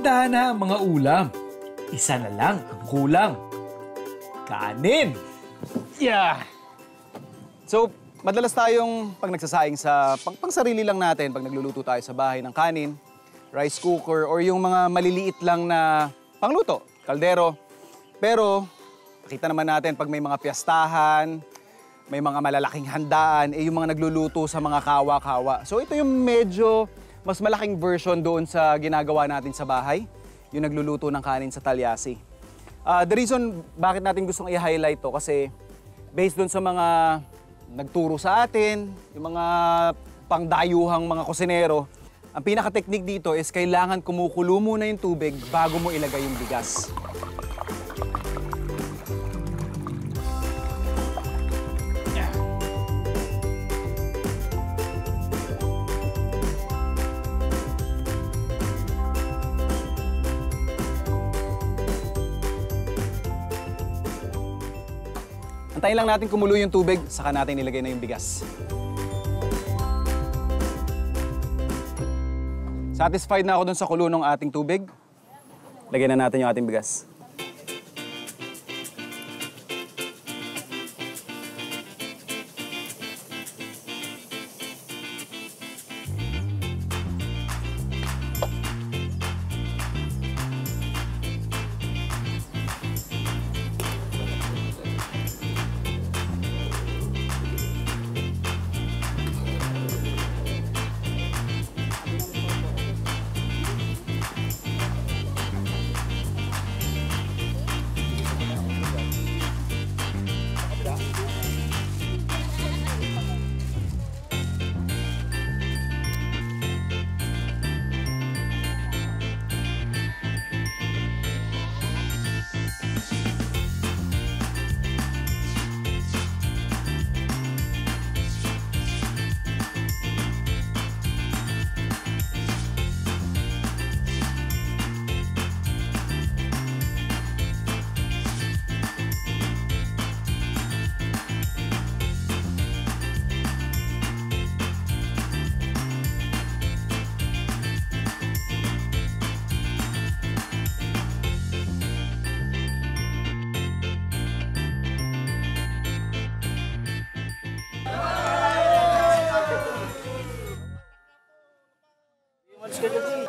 Handa na ang mga ulam. Isa na lang ang kulang. Kanin! Yeah! So, madalas tayong pag nagsasaing sa pang sarili lang natin, pag nagluluto tayo sa bahay ng kanin, rice cooker, or yung mga maliliit lang na pangluto, kaldero. Pero, nakita naman natin pag may mga piyastahan, may mga malalaking handaan, yung mga nagluluto sa mga kawa-kawa. So, ito yung medyo mas malaking version doon sa ginagawa natin sa bahay, yung nagluluto ng kanin sa talyasi. The reason bakit natin gustong i-highlight to kasi based doon sa mga nagturo sa atin, yung mga pangdayuhang mga kusinero, ang pinaka-technique dito is kailangan kumukulo muna yung tubig bago mo ilagay yung bigas. Antayin lang natin kumulo yung tubig, saka natin ilagay na yung bigas. Satisfied na ako dun sa kulo ng ating tubig. Lagyan na natin yung ating bigas.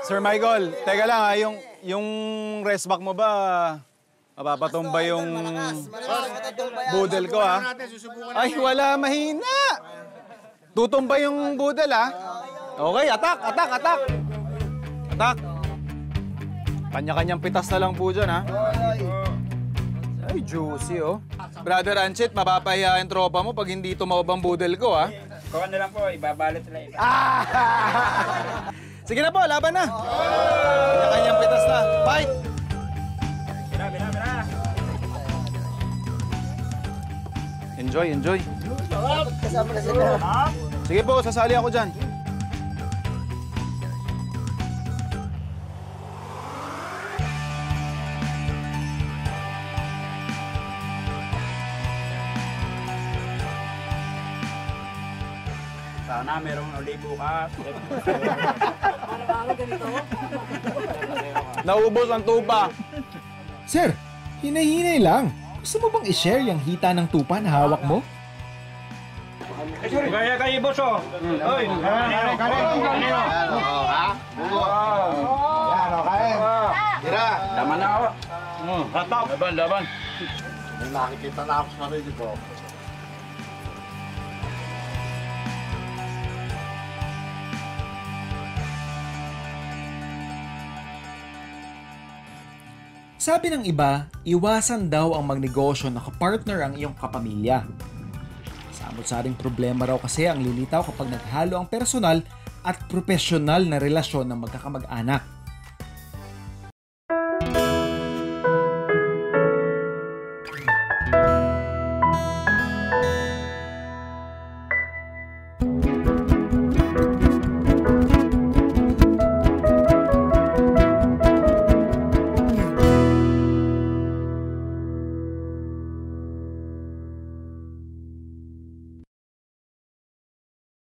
Sir Michael, teka lang ha, yung rest back mo ba, mapapatumba yung budel ko ha? Ay, wala, mahina! Tutumba yung budel ha? Okay, atak! Atak! Kanya-kanyang pitas na lang po dyan ha? Ay, juicy oh. Brother Anchit, mapapahiya yung tropa mo pag hindi tumawab ang budel ko ha? Kung ano lang po, ibabalot lang. Sige na po, laban na. Kanya-kanyang pitas na. Fight! Bira. Enjoy. Sige po, sasali ako dyan. Sana merong uli bukas. Naubos ang tupa. Sir, hinay-hinay lang. Gusto mo bang i-share yung hita ng tupa na hawak mo? Kaya kayo, boss, oh. Oy, kanino? Ha? Bugo. Yan, okay. Tira. Laman na ako. Hatap. Laban. May nakikita na ako sa sarili ko. Sabi ng iba, iwasan daw ang magnegosyo na kapartner ang iyong kapamilya. Samot-saring problema raw kasi ang lilitaw kapag naghalo ang personal at profesional na relasyon ng magkakamag-anak.